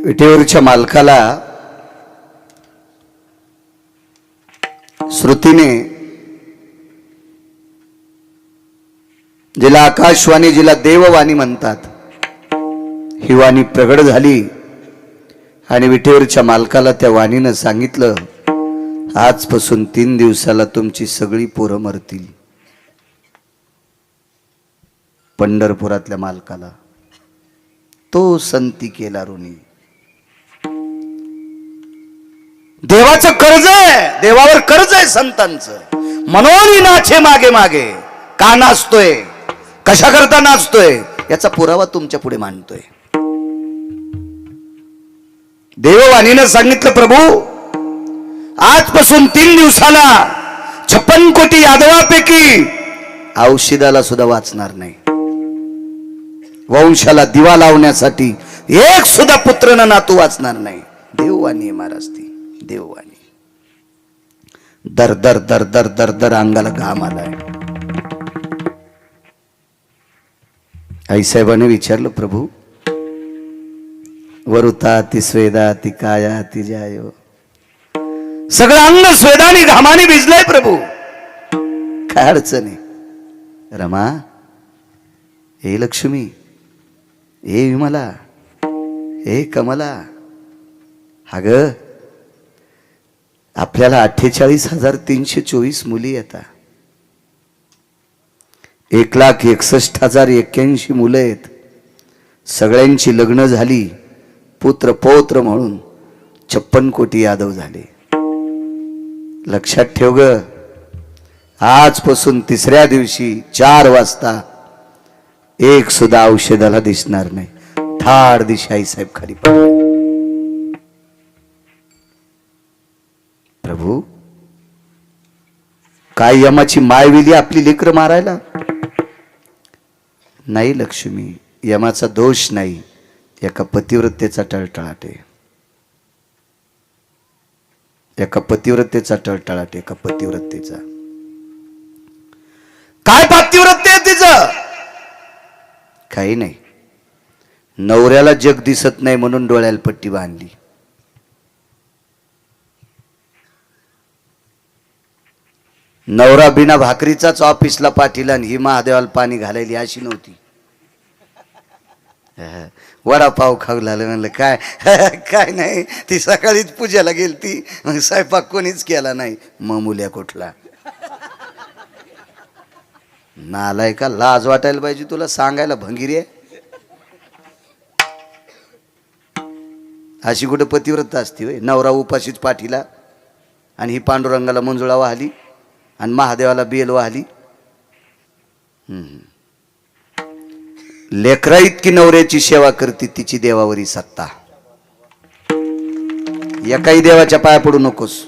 विटेवरच्या मालकाला श्रुतीने, जिला आकाशवाणी, जिला देववाणी म्हणतात, ही वाणी प्रगट झाली आणि विटेवरच्या मालकाला त्या वाणीनं सांगितलं, आजपासून 3 दिवसाला तुमची सगळी पोरं मरतील. पंढरपुरातल्या मालकाला तो संती केला ऋणी. देवाचं कर्ज आहे, देवावर कर्ज आहे संतांचं. मनोनी नाचे मागे मागे. का नाचतोय, कशा करता नाचतोय, याचा पुरावा तुमच्या पुढे मांडतोय. देववाणीनं सांगितलं, प्रभू आजपासून 3 दिवसाला 56 कोटी यादवापैकी औषधाला सुद्धा वाचणार नाही. वंशाला दिवा लावण्यासाठी एक सुद्धा पुत्र न नातू वाचणार नाही. देववाणी महाराज ती देववाणी. दर दर दर दर दर दर अंगाला घाम आलाय. आईसाहेबांनी विचारलं, प्रभू वरुता ती स्वेदा ती काया ती जायो, सगळं अंग स्वेदानी घामाने भिजलंय प्रभू, काय अडचण आहे? रमा, हे लक्ष्मी, हे विमला, हे कमला, हा ग आपल्याला 48,324 मुली येतात. 1,61,081 मुलं आहेत. सगळ्यांची लग्न झाली, पुत्र पौत्र म्हणून 56 कोटी यादव झाले. लक्षात ठेव ग, आजपासून 3ऱ्या दिवशी 4 वाजता एक सुद्धा औषधाला दिसणार नाही. थाड दिशा आईसाहेब खाली पडले. प्रभू काय यमाची मायविली आपली लेकरं मारायला? नाही लक्ष्मी, यमाचा दोष नाही, एका पतिव्रतेचा टळटळाट आहे. एका पतिव्रतेचा टळटळाट, एका पतिव्रतेचा. काय पतिव्रते आहे तिचं? काही नाही, नवऱ्याला जग दिसत नाही म्हणून डोळ्याला पट्टी बांधली. नवरा बिना भाकरीचाच ऑफिसला पाठीला आणि ही महादेवाला पाणी घालायली अशी नव्हती. वडापाव खाऊ लागलं. म्हणलं काय काय नाही, ती सकाळीच पूजेला गेलती, मग स्वयंपाक कोणीच केला नाही. मग मुल्या कुठला नालाय का, लाज वाटायला पाहिजे तुला सांगायला. भंगिरी आहे अशी कुठे पतिव्रत असते होय? नवरा उपाशीच पाठीला आणि ही पांडुरंगाला मंजुळा वाहली आणि महादेवाला बेल वाहली. लेकरा इतकी नवऱ्याची सेवा करते, तिची देवावरी सत्ता. एकाही देवाच्या पाया पडू नकोस.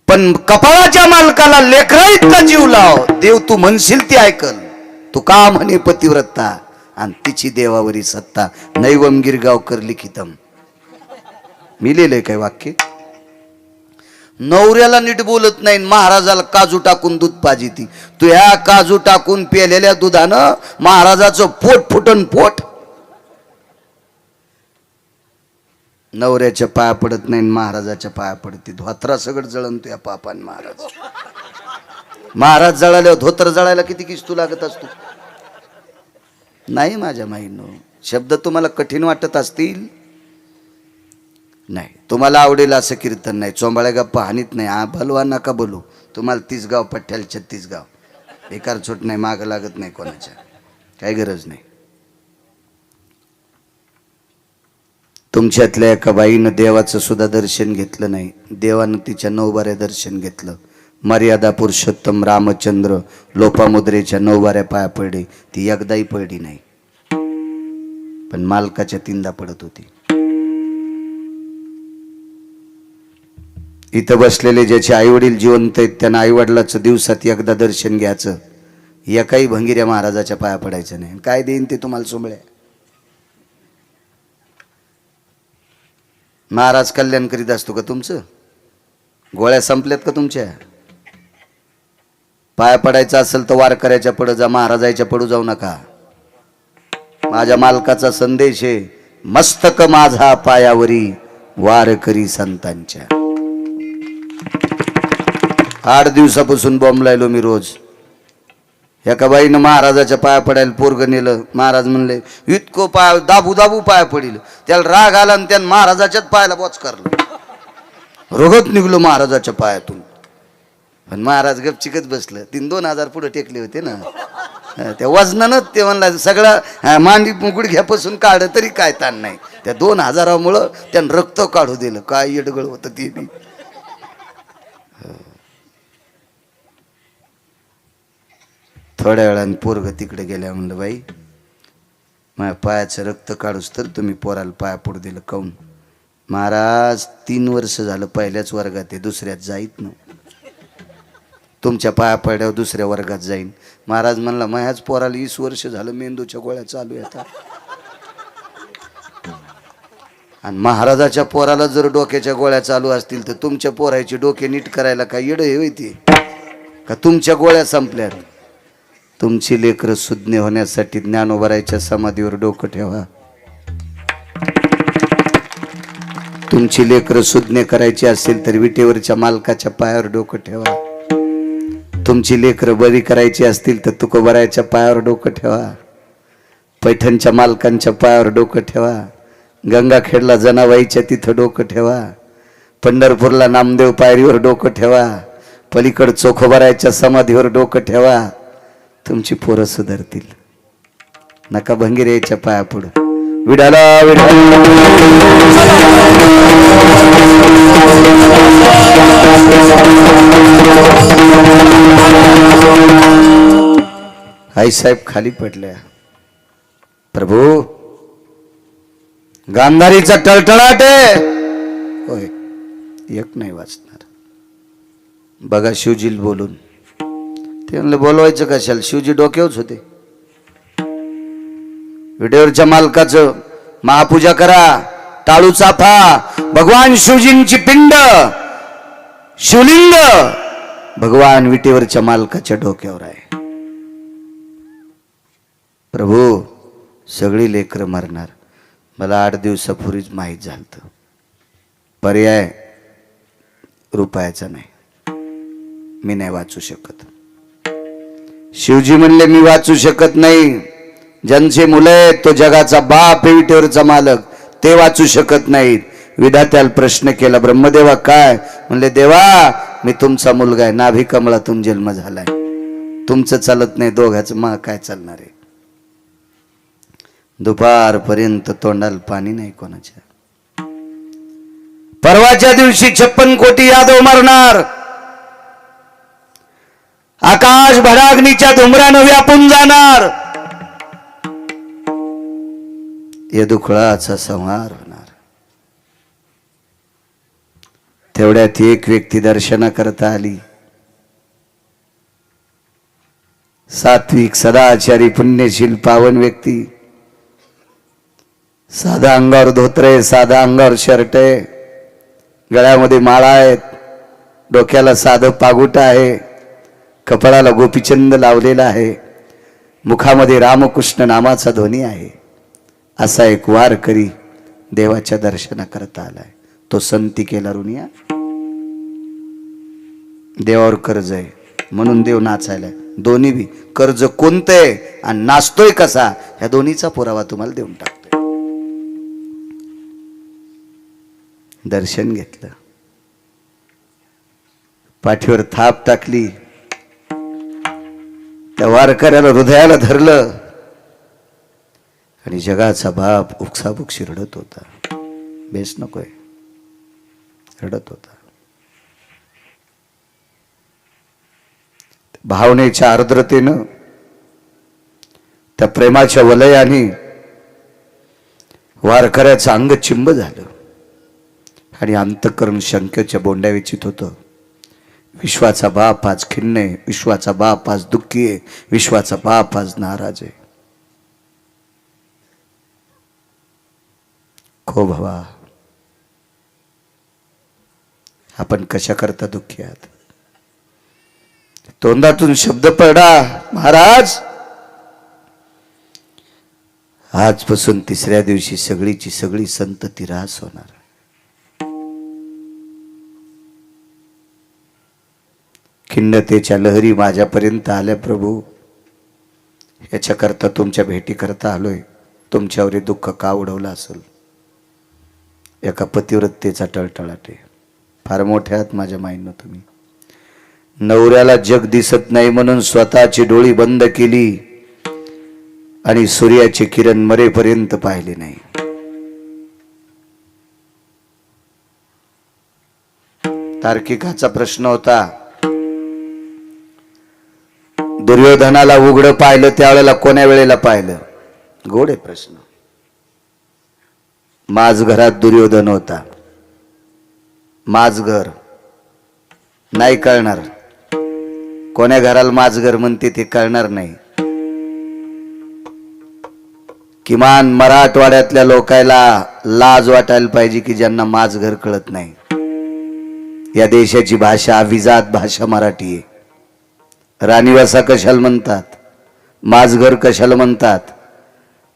पण कपाळाच्या मालकाला लेकरा इतका जीव लाव, देव तू म्हणशील ती ऐकल. तू का म्हणे पतिव्रता आणि तिची देवावरी सत्ता. नैवम गिरगावकर लिखितम. मी लिहिलंय काय वाक्य? नवऱ्याला नीट बोलत नाही, महाराजाला काजू टाकून दूध पाजिती. तू ह्या काजू टाकून पेलेल्या दुधानं महाराजाचं पोट फुटन पोट. नवऱ्याच्या पाया पडत नाही, महाराजाच्या पाया पडते. धोत्रा सगळं जळण तुया पापान. महाराज जळाल्यावर धोत्र जळायला किती किस्तू लागत असतो? नाही माझ्या माईनो, शब्द तुम्हाला कठीण वाटत असतील, नाही तुम्हाला आवडेल असं कीर्तन नाही. चोंबाळ्या गप्पा हानीत नाही. भलवा नका बोलू. तुम्हाला 30 गाव पठ्ठ्याला 36 गाव. बेकार छोट नाही, मागं लागत नाही कोणाच्या, काही गरज नाही. तुमच्यातल्या एका बाईनं देवाचं सुद्धा दर्शन घेतलं नाही. देवानं तिच्या 9 बाऱ्या दर्शन घेतलं. मर्यादा पुरुषोत्तम रामचंद्र लोपामुद्रेच्या 9 बाऱ्या पाया पडले. ती एकदाही पडली नाही, पण मालकाच्या 3दा पडत होती. इथं बसलेले ज्याचे आईवडील जिवंत आहेत त्यांना आईवडिलाचं दिवसात एकदा दर्शन घ्यायचं. एकाही भंगिऱ्या महाराजाच्या पाया पडायचं नाही. काय देईन ते तुम्हाला सोंबळ्या? महाराज कल्याण करीत असतो का तुमचं? गोळ्या संपल्यात का तुमच्या? पाया पडायचं असेल तर वारकऱ्याच्या पुढे जा, महाराजाच्या पुढे जाऊ नका. माझ्या मालकाचा संदेश आहे, मस्तक माझा पायावरी वार करी संतांच्या. 8 दिवसापासून बोंबलायलो मी रोज. एका बाईनं महाराजाच्या पाया पडायला पोरग नेलं. महाराज म्हणले इतकं पाय दाबू दाबू पाया पडिल. त्याला राग आला आणि त्यानं महाराजाच्याच पायाला बोच करलं. रोगत निघलो महाराजाच्या पायातून. पण महाराज गपचिकच बसलं. 2,000 पुढे टेकले होते ना त्या वजनानं. ते म्हणला सगळं मांडी गुडघ्यापासून काढ तरी काय ताण नाही. त्या 2,000मुळं त्यानं रक्त काढू दिलं. काय येडगळ होतं ते बी. थोड्या वेळाने पोरग तिकडे गेल्या. म्हणलं बाई माझ्या पायाचं रक्त काढूस तर तुम्ही पोराला पाया पडू दिलं काऊन? महाराज 3 वर्ष झालं पहिल्याच वर्गात आहे, दुसऱ्यात जाईत ना. तुमच्या पाया पड्यावर दुसऱ्या वर्गात जाईन. महाराज म्हणला माझ्याच पोराला 20 वर्ष झालं मेंदूच्या गोळ्या चालू येतात. आणि महाराजाच्या पोराला जर डोक्याच्या गोळ्या चालू असतील तर तुमच्या पोराचे डोके नीट करायला काय येडं हे होती का? तुमच्या गोळ्या संपल्यात. तुमची लेकरं सुज्ञ होण्यासाठी ज्ञानोबरायच्या समाधीवर डोकं ठेवा. तुमची लेकरं सुज्ञ करायची असेल तर विटेवरच्या मालकाच्या पायावर डोकं ठेवा. तुमची लेकरं बरी करायची असतील तर तुकोबरायच्या पायावर डोकं ठेवा. पैठणच्या मालकांच्या पायावर डोकं ठेवा. गंगाखेडला जनाबाईच्या तिथं डोकं ठेवा. पंढरपूरला नामदेव पायरीवर डोकं ठेवा. पलीकड चोखोबरायच्या समाधीवर डोकं ठेवा. तुमची पोरं सुधारतील. नका भंगीरेच्या पाया पुढं. विडाला आई साहेब खाली पडल्या. प्रभू गांधारीचा टळटळाट आहे. होय एक नाही वाचणार. बघा शिवजीला बोलून. ते म्हणले बोलवायचं कशाला? शिवजी डोक्यावरच होते. विटेवरच्या मालकाचं महापूजा करा. टाळू चाफा. भगवान शिवजींची पिंड शिवलिंग भगवान विटेवरच्या मालकाच्या डोक्यावर आहे. प्रभू सगळी लेकरं मरणार. मला 8 दिवसापूर्वीच माहीत झालं. पर्याय रुपयाचा नाही. मी नाही वाचू शकत. शिवजी म्हणले मी वाचू शकत नाही. ज्यांचे मुलं आहेत तो जगाचा बाप आहे, विटेवरचा मालक, ते वाचू शकत नाहीत. विधात्याला प्रश्न केला, ब्रह्मदेवा काय? म्हणले देवा मी तुमचा मुलगा आहे. नाभी कमळातून जन्म झालाय. तुमचं चालत नाही, दोघांचं मा काय चालणार आहे? दुपारपर्यंत तोंडाला पाणी नाही कोणाच्या. परवाच्या दिवशी 56 कोटी यादव मरणार. आकाश भडाग्नीच्या धुमरानं व्यापून जाणार. यदुकुळाचा संहार होणार. तेवढ्यात एक व्यक्ती दर्शना करता आली. सात्विक सदाचारी पुण्यशील पावन व्यक्ती. साधा अंगावर धोतर आहे, साधा अंगावर शर्ट आहे, गळ्यामध्ये माळा आहेत, डोक्याला साधं पागुट आहे, कपाळाला गोपीचंद लावलेला आहे, मुखामध्ये रामकृष्ण नामाचा ध्वनी आहे. असा एक वारकरी देवाच्या दर्शना करता आलाय. तो संती केला रुनिया. देवावर कर्ज आहे म्हणून देव नाचायलाय. दोन्ही बी कर्ज कोणतं आहे आणि नाचतोय कसा ह्या दोन्हीचा पुरावा तुम्हाला देऊन टाकतोय. दर्शन घेतलं, पाठीवर थाप टाकली, त्या वारकऱ्याला हृदयाला धरलं आणि जगाचा बाप उकसाबुकशी रडत होता. बेस नकोय, रडत होता. भावनेच्या आर्द्रतेनं, त्या प्रेमाच्या वलयाने वारकऱ्याचं अंग चिंब झालं आणि अंतःकरण शंकेच्या बोंड्या विचित होतं. विश्वाचा बाप आज खिन्न आहे, विश्वाचा बाप आज दुःखी आहे, विश्वाचा बाप आज नाराज आहे. खो भवा, आपण कशा करता दुःखी आहात? तोंडातून शब्द पडा, महाराज आजपासून तिसऱ्या दिवशी सगळीची सगळी संतती ऱ्हास होणार. खिन्नतेच्या लहरी माझ्यापर्यंत आल्या प्रभू. याच्याकरता तुमच्या भेटी करता आलोय. तुमच्यावर हे दुःख का उडवलं असेल? एका पतिव्रतेचा टळटळाट आहे. फार मोठ्या आहात माझ्या माईनं तुम्ही. नवऱ्याला जग दिसत नाही म्हणून स्वतःची डोळी बंद केली आणि सूर्याचे किरण मरेपर्यंत पाहिले नाही. तार्किकाचा प्रश्न होता. दुर्योधनाला उघडं पाहिलं त्यावेळेला कोण्या वेळेला पाहिलं? गोड आहे प्रश्न. माझ घरात दुर्योधन होता. माझ घर नाही कळणार. कोण्या घराला माझ घर म्हणते ते कळणार नाही. किमान मराठवाड्यातल्या लोकायला लाज वाटायला पाहिजे की ज्यांना माझ घर कळत नाही. या देशाची भाषा अभिजात भाषा मराठी आहे. राणीवासा कशाला म्हणतात? माझ घर कशाला म्हणतात?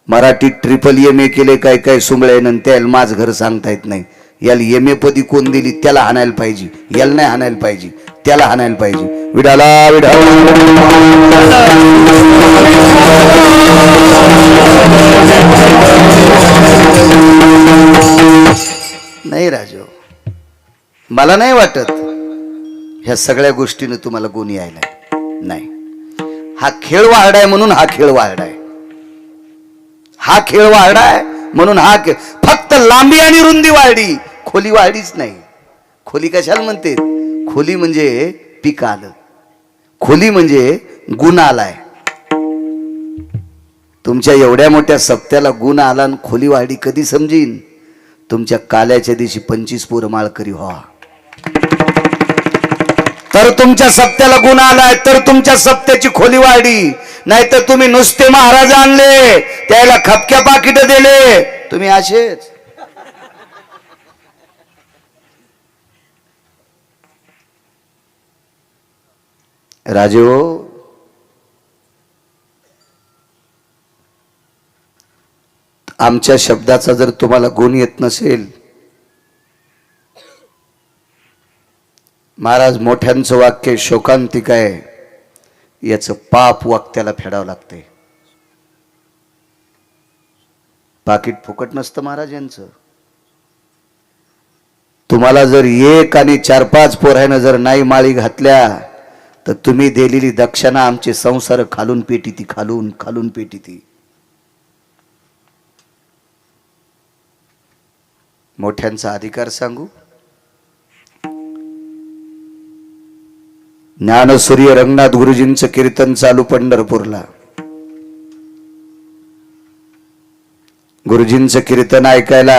मराठीत MA केले काय काय सुंबळे त्याला माझ घर सांगता येत नाही. याला MA पदी कोण दिली? त्याला हाणायला पाहिजे. याला नाही हाणायला पाहिजे, त्याला हाणायला पाहिजे. विडाला विडा नाही राजो, मला नाही वाटत ह्या सगळ्या गोष्टीनं तुम्हाला गुण यायला नाही. हा खेळ वाढाय म्हणून हा खेळ वाढाय. हा खेळ वाढाय म्हणून हा खेळ. फक्त लांबी आणि रुंदी वाढली, खोली वाढीच नाही. खोली कशाला म्हणते? खोली म्हणजे पीक आलं. खोली म्हणजे गुण आलाय. तुमच्या एवढ्या मोठ्या सप्त्याला गुण आला आणि खोली वाढी कधी समजीन? तुमच्या काल्याच्या दिवशी 25 पोरं माळकरी व्हा, तर तुमच्या सप्त्याला गुण आलाय, तर तुमच्या सप्त्याची खोली वाढी. नाहीतर तुम्ही नुसते महाराज आणले, त्याला खपक्या पाकिट दिले, तुम्ही असेच. राजो, आमच्या शब्दाचा जर तुम्हाला गुण येत नसेल, महाराज मोठ्यांचं वाक्य शोकांतिक आहे, याचं पाप वाक्याला फेडावं लागते. पाकिट फुकट नसतं महाराज यांचं. तुम्हाला जर 1 आणि 4-5 पोरानं जर नाही माळी घातल्या तर तुम्ही दिलेली दक्षिणा आमचे संसार खालून पेटी ती, खालून खालून पेटी ती. मोठ्यांचा अधिकार सांगू. ज्ञानसूर्य रंगनाथ गुरुजींचं कीर्तन चालू पंढरपूरला. गुरुजींचं कीर्तन ऐकायला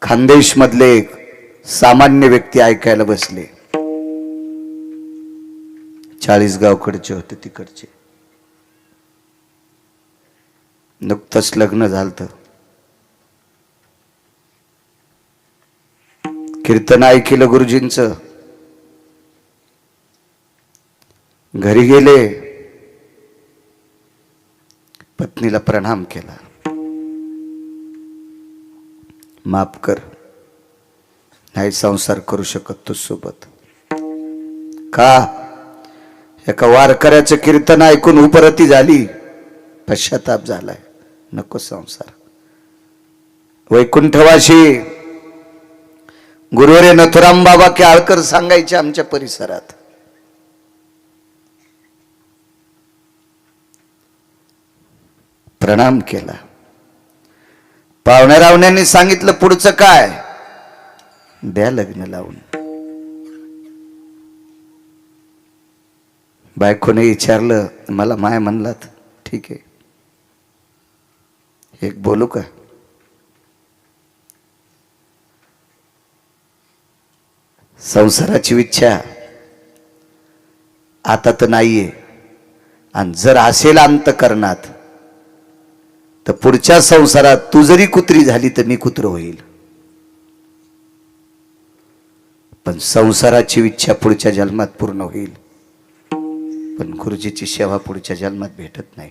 खानदेश मधले सामान्य व्यक्ती ऐकायला बसले. 40 गावकडचे होते तिकडचे. नुकतंच लग्न झालं. कीर्तन ऐकलं गुरुजींचं. घरी गेले, पत्नीला प्रणाम केला. माफ कर, नाही संसार करू शकत तू सोबत. का? एका वारकऱ्याचं कीर्तन ऐकून उपरती झाली, पश्चाताप झालाय. नको संसार. वैकुंठवाशी गुरुवरे नथुराम बाबा केळकर सांगायचे आमच्या परिसरात. प्रणाम केला. पाहुण्या रावण्यांनी सांगितलं पुढचं काय? द्या लग्न लावून. बायकोने विचारलं, मला माय म्हणलात, ठीक आहे. एक बोलू का? संसाराची इच्छा आता तर नाहीये, आणि जर असेल अंतकरणात तर पुढच्या संसारात तू जरी कुत्री झाली तर मी कुत्र होईल. पण संसाराची इच्छा पुढच्या जन्मात पूर्ण होईल, पण गुरुजीची सेवा पुढच्या जन्मात भेटत नाही.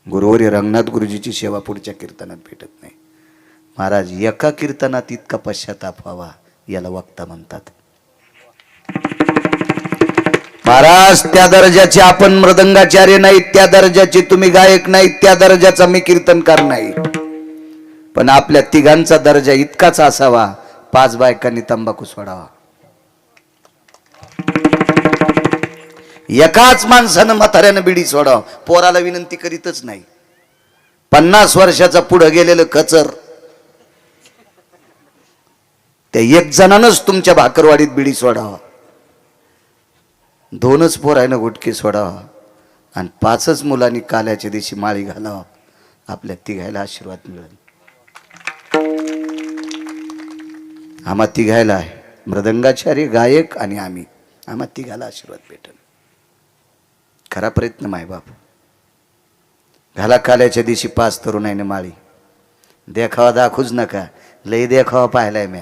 गुरुवारी रंगनाथ गुरुजीची सेवा पुढच्या कीर्तनात भेटत नाही. महाराज एका कीर्तनात इतका पश्चाताप व्हावा याला वक्ता म्हणतात. महाराज त्या दर्जाचे आपण मृदंगाचार्य नाहीत, त्या दर्जाचे तुम्ही गायक नाहीत, त्या दर्जाचा मी कीर्तनकार नाही. पण आपल्या तिघांचा दर्जा इतकाच असावा, 5 बायकांनी तंबाखू सोडावा. एकाच माणसानं म्हाताऱ्यानं बिडी सोडाव, पोराला विनंती करीतच नाही. 50 वर्षाचा पुढे गेलेलं कचर त्या एक जणानच तुमच्या भाकरवाडीत बिडी सोडावा, 2च पोरानं गुटके सोडावा आणि 5च मुलांनी काल्याच्या दिवशी माळी घालावा. आपल्या तिघायला आशीर्वाद मिळेल. आम्हा तिघायला आहे मृदंगाचार्य गायक आणि आम्हा तिघाला आशीर्वाद भेटेल. खरा प्रयत्न मायबाप घाला. काल्याच्या दिवशी 5 तरुणाईने माळी. देखावा दाखवूच नका, लई देखावा पाहिलाय मी.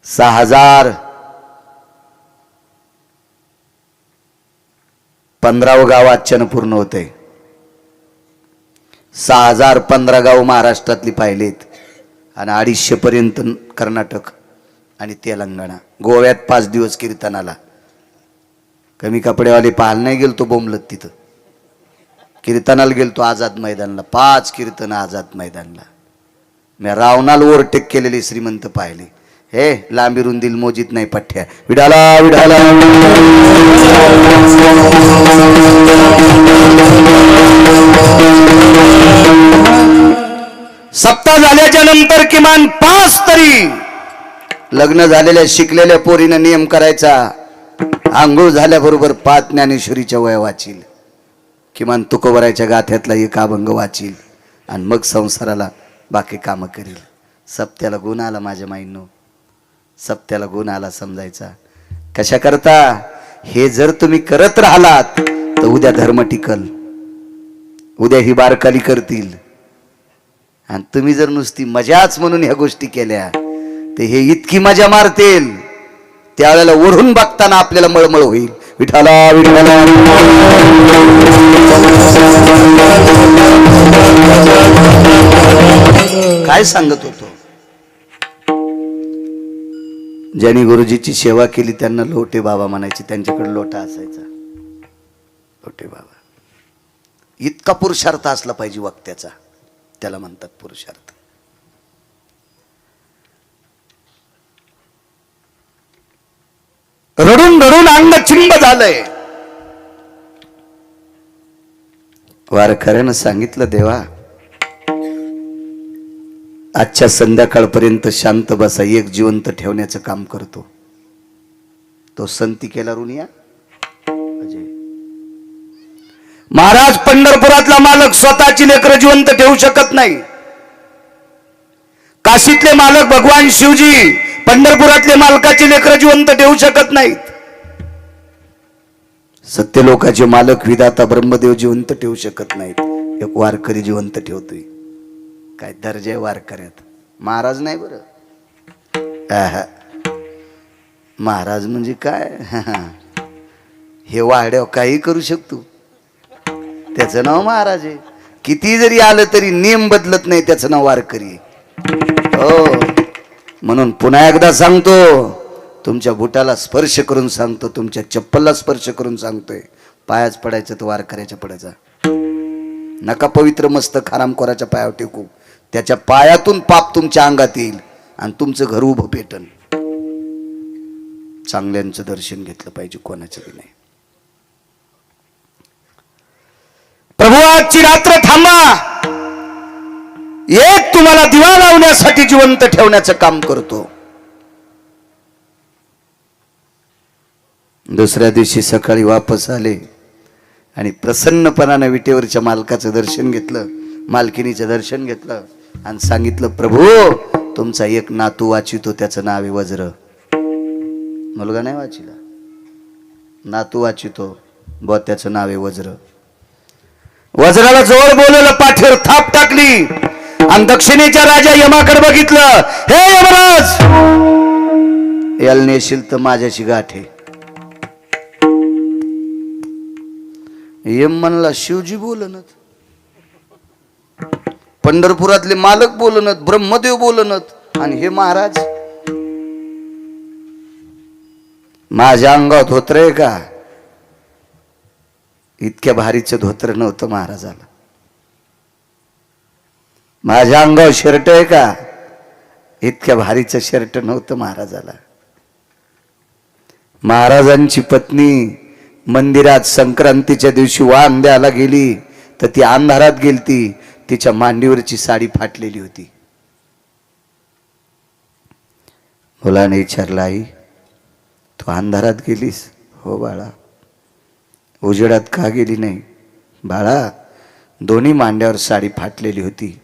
6015 गाव आजच्यानं पूर्ण होते. 6015 गाव महाराष्ट्रातली पाहिलेत आणि 250 पर्यंत कर्नाटक आणि तेलंगणा. गोव्यात 5 दिवस कीर्तनाला. कमी कपडेवाले पाहायला नाही गेलतो बोंबलत, तिथं कीर्तनाला गेलतो आझाद मैदानला. 5 कीर्तन आझाद मैदानला. मी रावणाला ओव्हरटेक केलेले श्रीमंत पाहिले. हे लांबी रुंदील मोजीत नाही पठ्ठ्या. विडाला विडाला सप्ताह झाल्याच्या नंतर किमान 5 तरी लग्न झालेल्या शिकलेल्या पोरीनं नियम करायचा. आंघोळ झाल्याबरोबर 5 ज्ञानेश्वरीच्या वया वाचील, किमान तुकोबरायच्या गाथ्यातला एक अभंग वाचील आणि मग संसाराला बाकी कामं करील. सप्त्याला गुण आला माझ्या माईंनो, सप्त्याला गुण आला समजायचा. कशा करता? हे जर तुम्ही करत राहिलात तर उद्या धर्म टिकल, उद्या ही बारकाली करतील. आणि तुम्ही जर नुसती मजाच म्हणून ह्या गोष्टी केल्या तर हे इतकी मजा मारतील, त्यावेळेला ओढून बघताना आपल्याला मळमळ होईल. विठाला विठाला काय सांगत होतो. ज्यांनी गुरुजीची सेवा केली त्यांना लोटे बाबा म्हणायचे. त्यांच्याकडे लोटा असायचा. लोटे बाबा. इतका पुरुषार्थ असला पाहिजे वक्त्याचा, त्याला म्हणतात पुरुषार्थ. रडून रडून अंग चिंब झालंय. वारकऱ्यानं सांगितलं, देवा आजच्या संध्याकाळपर्यंत शांत बसा, एक जिवंत ठेवण्याचं काम करतो. तो संती केला ऋणिया अजय महाराज. पंढरपुरातला मालक स्वतःची लेकरं जिवंत ठेवू शकत नाही. काशीतले मालक भगवान शिवजी पंढरपुरातले मालकाची लेकरं जिवंत ठेवू शकत नाहीत. सत्यलोकाचे मालक विधाता ब्रह्मदेव जिवंत ठेवू शकत नाहीत. एक वारकरी जिवंत ठेवतोय. काय दर्जा आहे वारकऱ्यात. महाराज नाही बरं, महाराज म्हणजे काय, हे वाड्यावर काही करू शकतो, त्याचं नाव महाराज आहे. किती जरी आलं तरी नियम बदलत नाही, त्याचं नाव वारकरी. हो, म्हणून पुन्हा एकदा सांगतो, तुमच्या बुटाला स्पर्श करून सांगतो, तुमच्या चप्पलला स्पर्श करून सांगतोय, पायाच पडायचं तर वारकऱ्याच्या पडायचा. नका पवित्र मस्तक हरामखोराच्या पायावर टेकू. त्याच्या पायातून पाप तुमच्या अंगात येईल आणि तुमचं घर उभं पेटन. चांगल्यांचं दर्शन घेतलं पाहिजे, कोणाचं बी नाही. प्रभू आजची रात्र थांबा, एक तुम्हाला दिवा लावण्यासाठी जिवंत ठेवण्याचं काम करतो. दुसऱ्या दिवशी सकाळी वापस आले आणि प्रसन्नपणाने विटेवरच्या मालकाचं दर्शन घेतलं, मालकिनीचं दर्शन घेतलं आणि सांगितलं, प्रभू तुमचा एक नातू वाचितो, त्याचं नाव आहे वज्र. मुलगा नाही वाचिला, नातू वाचितो, ब त्याचं नाव आहे वज्र. वज्राला जवळ बोलवलं, पाठीवर थाप टाकली आणि दक्षिणेच्या राजा यमाकडे बघितलं. हे यमराज, याला नेशील तर माझ्याशी गाठ आहे. यम म्हणला शिवजी बोलनत, पंढरपुरातले मालक बोलनत, ब्रह्मदेव बोलनत, आणि हे महाराज माझ्या अंगावर धोत्र आहे का? इतक्या भारीचं धोत्र नव्हतं महाराजाला. माझ्या अंगावर शर्ट आहे का? इतक्या भारीचं शर्ट नव्हतं महाराजाला. महाराजांची पत्नी मंदिरात संक्रांतीच्या दिवशी वाण द्यायला गेली तर ती अंधारात गेलती. तिच्या मांडीवरची साडी फाटलेली होती. मुलाने विचारलं, आई तू अंधारात गेलीस? हो बाळा. उजेडात का गेली नाही? बाळा दोन्ही मांड्यावर साडी फाटलेली होती.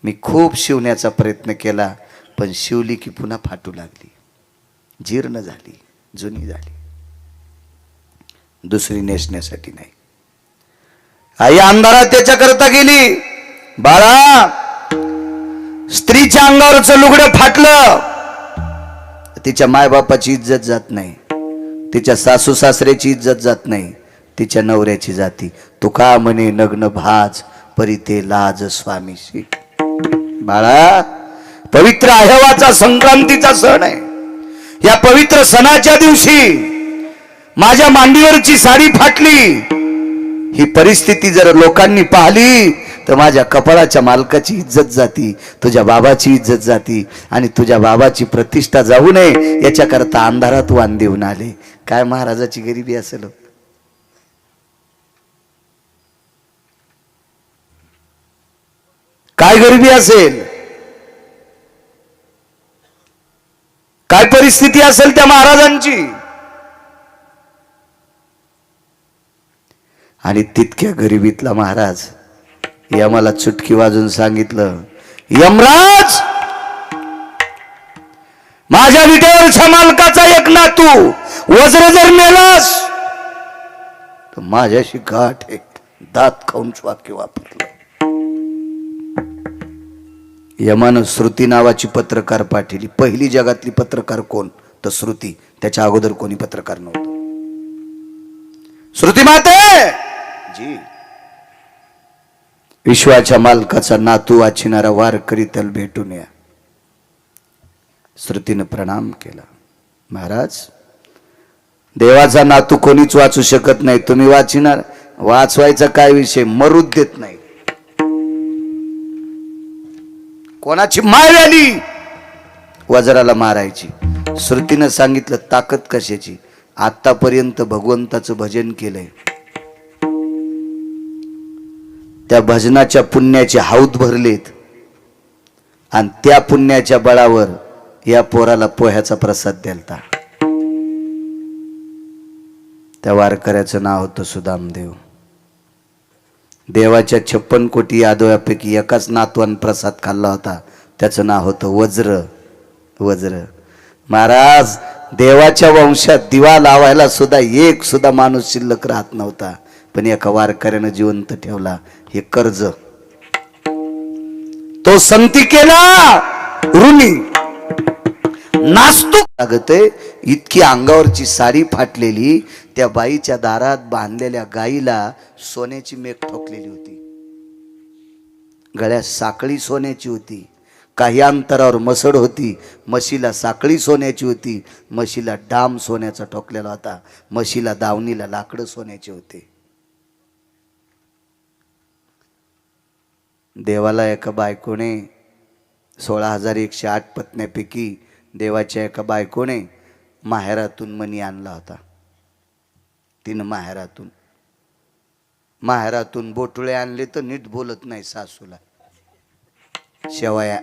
मी खूप शिवण्याचा प्रयत्न केला पण शिवली की पुन्हा फाटू लागली, जीर्ण झाली, जुनी झाली, दुसरी नेसण्यासाठी नाही. आई अंधारात त्याच्याकरता गेली. बाळा स्त्रीच्या अंगावरचं लुगडं फाटलं, तिच्या मायबापाची इज्जत जात नाही, तिच्या सासू सासऱ्याची इज्जत जात नाही, तिच्या नवऱ्याची जाती. तुका म्हणे नग्न भाज परी ते लाज स्वामीशी. बाळा पवित्र अहेवाचा संक्रांतीचा सण आहे. या पवित्र सणाच्या दिवशी माझ्या मांडीवरची साडी फाटली. ही परिस्थिती जर लोकांनी पाहिली तर माझ्या कपाळाच्या मालकाची इज्जत जाती, तुझ्या बाबाची इज्जत जाती, आणि तुझ्या बाबाची प्रतिष्ठा जाऊ नये याच्याकरता अंधारात वाण देऊन आले. काय महाराजाची गरिबी असेल. काय गरिबी असेल, काय परिस्थिती असेल त्या महाराजांची. आणि तितक्या गरिबीतला महाराज यमाला चुटकी वाजून सांगितलं, यमराज माझ्या विटेवरच्या मालकाचा एक नातू वज्र जर मेलास तर माझ्याशी गाठ आहे. दात खाऊन वाक्य वापरलं. यमानं श्रुती नावाची पत्रकार पाठवली. पहिली जगातली पत्रकार कोण? तर श्रुती. त्याच्या अगोदर कोणी पत्रकार नव्हतं. श्रुती माते जी विश्वाच्या मालकाचा नातू वाचिणारा वारकरी त्याला भेटून या. श्रुतीनं प्रणाम केला. महाराज देवाचा नातू कोणीच वाचू शकत नाही, तुम्ही वाचिणार? वाचवायचा काय विषय, मरूच देत नाही. कोणाची माय आली वज्राला मारायची. श्रुतीनं सांगितलं, ताकद कशाची? आतापर्यंत भगवंताचं भजन केलंय, त्या भजनाच्या पुण्याचे हौद भरलेत, आणि त्या पुण्याच्या बळावर या पोराला पोह्याचा प्रसाद द्यालता. त्या वारकऱ्याचं नाव होतं सुदामदेव. देवाच्या 56 कोटी यादवापैकी एकाच नातवान प्रसाद खाल्ला होता, त्याचं नाव होतं वज्र. वज्र. महाराज देवाच्या वंशात दिवा लावायला सुद्धा एक सुद्धा माणूस शिल्लक राहत नव्हता, पण एका वारकऱ्यानं जिवंत ठेवला. हे कर्ज तो संती केला ऋणी नास्तू लागते. इतकी अंगावरची साडी फाटलेली, त्या बाईच्या दारात बांधलेल्या गाईला सोन्याची मेघ ठोकलेली होती, गळ्यात साखळी सोन्याची होती, काही अंतरावर मसड होती, म्हशीला साखळी सोन्याची होती, म्हशीला डाम सोन्याचा ठोकलेला होता, म्हशीला दावणीला लाकडं सोन्याचे होते. देवाला एका बायकोने 16,108 पत्न्यापैकी देवाच्या एका बायकोने माहेरातून मणी आणला होता. तिनं माहेरातून बोटुळे आणले तर नीट बोलत नाही सासूला. शेवया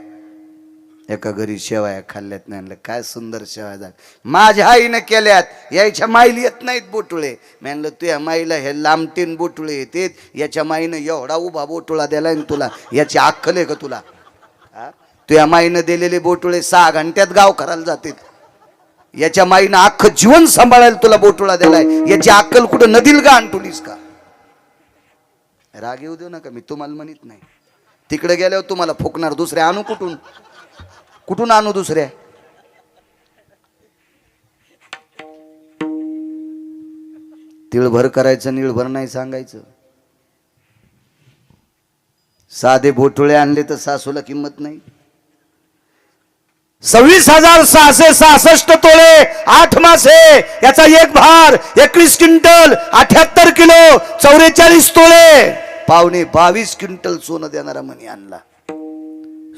एका घरी शेवया खाल्ल्यात नाही आणलं. काय सुंदर शेवया झाल्या, माझ्या आईनं केल्यात, याच्या माईला येत नाहीत बोटुळे. म्हणलं तुझ्या माईला हे लांबटीन बोटुळे येतेत, याच्या माईनं एवढा उभा बोटुळा दिलाय ना तुला, याची अक्कल आहे का तुला? तुझ्या माईनं दिलेले बोटुळे 6 घंट्यात गाव करायला जातात. याच्या माईनं अख्खं जीवन सांभाळायला तुला बोटुळा दिलाय, याची अक्कल कुठं नदील का आणतुलीस का? राग येऊ देऊ नका, मी तुम्हाला म्हणत नाही. तिकडे गेल्यावर तुम्हाला फुकणार. दुसऱ्या आणू कुठून आणू दुसऱ्या? तिळभर करायचं निळभर नाही सांगायचं. साधे बोटुळे आणले तर सासूला किंमत नाही. 26,666 तोळे 8 मासे याचा एक भार 21 क्विंटल 78 किलो 44 तोळे पावणे 22 क्विंटल सोनं देणारा मनी आणला.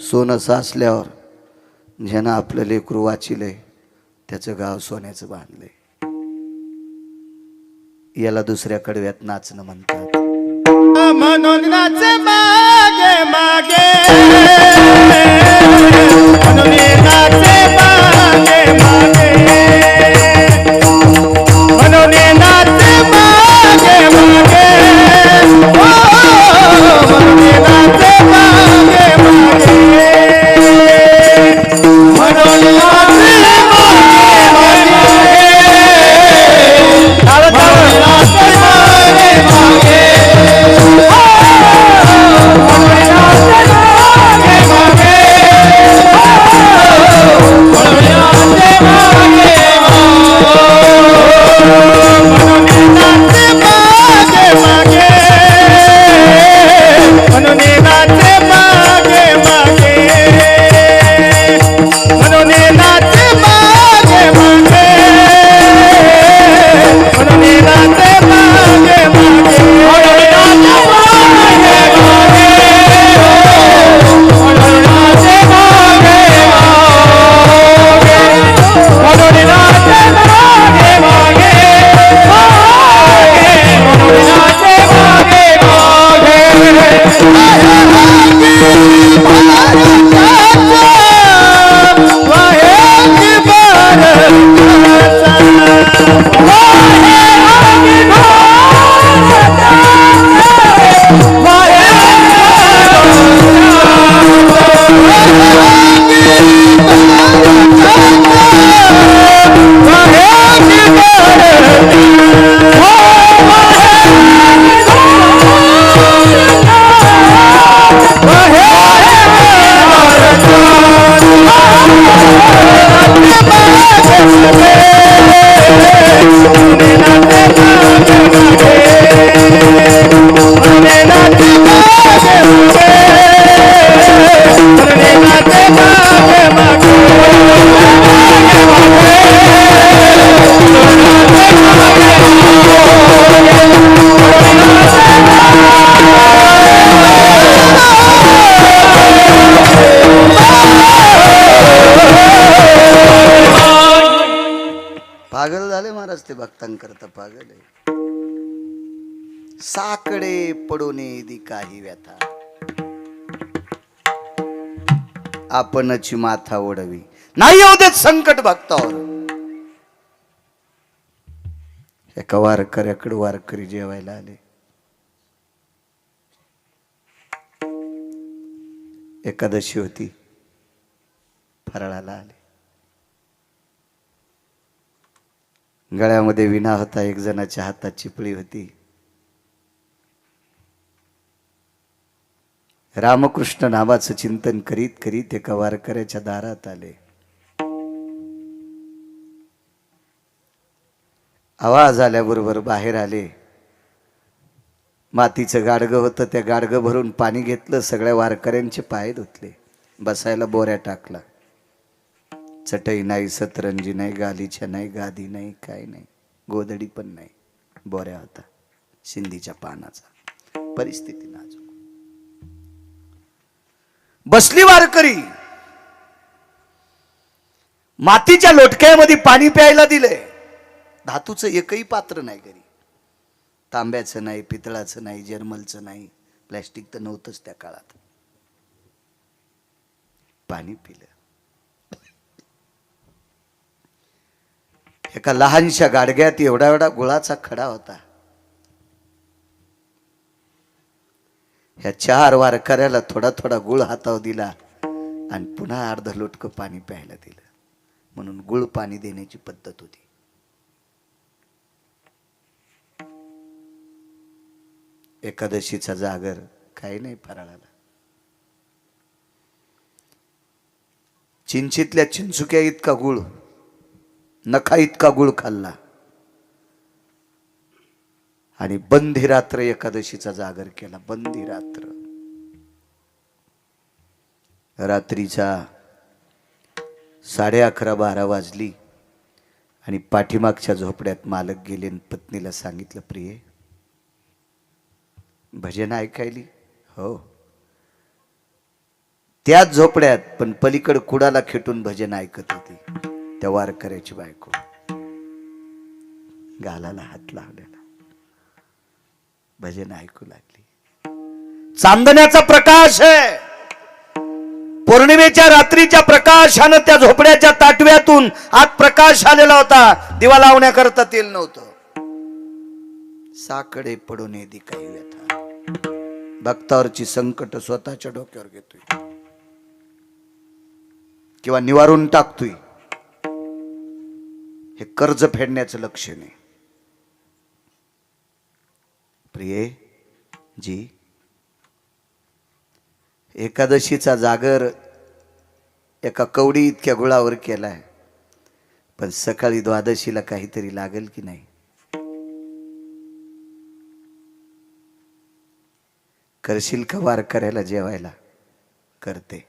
सोनं साचल्यावर ज्यानं आपलं लेकरू वाचिलंय त्याचं गाव सोन्याचं बांधलंय. याला दुसऱ्या कडव्यात नाचणं म्हणतात. म्हणून नाचे मागे मागे म्हणून नाचे मागे मागे म्हणून नाचे मागे मागे म्हणून नाचे मागे मागे म्हणून नाचे पागल झाले महाराज ते भक्तांकरता पागल आहे. साकडे पडोने दी काही व्यथा आपणच माथा ओढवी नाही येऊ देत संकट भक्तावर. एका वारकऱ्याकडे वारकरी जेवायला आले. एकादशी होती. फराळाला आले. गळ्यामध्ये विणा होता. एक जणाच्या हातात चिपळी होती. रामकृष्ण नावाचं चिंतन करीत करीत एका वारकऱ्याच्या दारात आले. आवाज आल्याबरोबर बाहेर आले. मातीचं गाडगं होतं. त्या गाडगं भरून पाणी घेतलं. सगळ्या वारकऱ्यांचे पाय धुतले. बसायला बोऱ्या टाकला. चटई नाही, सतरंजी नाही, गालीच्या नाही, गादी नाही, काय नाही, गोदडी पण नाही. बोऱ्या होता शिंदीच्या पानाचा. परिस्थिती नाजूक. बसली वारकरी. मातीच्या लोटक्यामध्ये पाणी प्यायला दिले. धातूचं एकही पात्र नाही घरी. तांब्याचं नाही, पितळाचं नाही, जर्मलचं नाही, प्लॅस्टिक तर नव्हतंच त्या काळात. पाणी पिलं. एका लहानशा गाडग्यात एवढा एवढा गुळाचा खडा होता. ह्या 4 वारकऱ्याला थोडा थोडा गुळ हातावर दिला आणि पुन्हा अर्ध लोटकं पाणी प्यायला दिलं. म्हणून गुळ पाणी देण्याची पद्धत होती. एकादशीचा जागर काही नाही फराळाला. चिंचीतल्या चिंचुक्या इतका गुळ, नखा इतका गुळ खाल्ला. आणि बंदी रात्र एकादशीचा जागर केला. बंदी रात्र रात्रीचा 11:30-12 वाजली आणि पाठीमागच्या झोपड्यात मालक गेले आणि पत्नीला सांगितलं, प्रिये भजन ऐकायली? हो. त्याच झोपड्यात पण पलीकड कुडाला खेटून भजन ऐकत होती त्या वारकऱ्याची बायको. गालाला हात लावलेला भजन ऐकू लागली. चांदण्याचा प्रकाश आहे. पौर्णिमेच्या रात्रीच्या प्रकाशानं त्या झोपड्याच्या ताटव्यातून आत प्रकाश आलेला होता. दिवा लावण्याकरता तेल नव्हतं. साकडे पडून येदी काही व्यथा. भक्तावरची संकट स्वतःच्या डोक्यावर घेतोय किंवा निवारून टाकतोय. हे कर्ज फेडण्याचं लक्षण आहे. प्रिये जी, एकादशीचा जागर एका कवडी इतक्या गुळावर केलाय, पण सकाळी द्वादशीला काहीतरी लागेल की नाही? करशील का वारकऱ्याला जेवायला? करते.